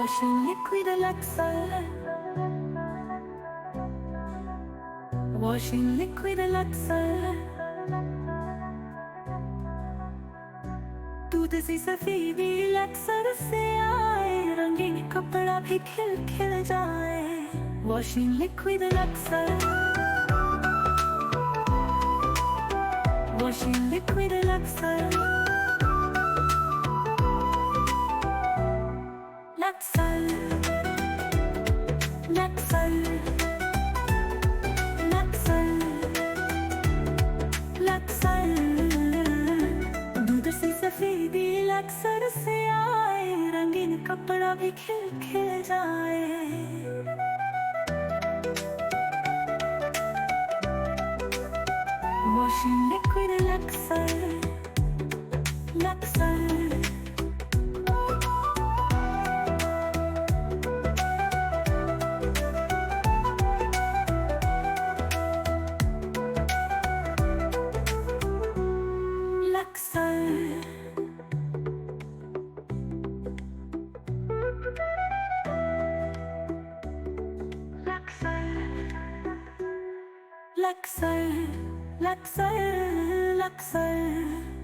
Washing liquid Luxer. Washing liquid Luxer. दूध सी सफेदी लक्सर से आए, रंगीन कपड़ा भी खिल खिल जाए। Washing liquid Luxer. Washing liquid Luxer. Luxer. Luxer. Luxer. Luxer. दूध सी सफेदी लक्सर से आए, रंगीन कपड़ा भी खिल खिल जाए। Washing liquid Luxer. Luxer. Luxer. Luxer. Luxer. Luxer.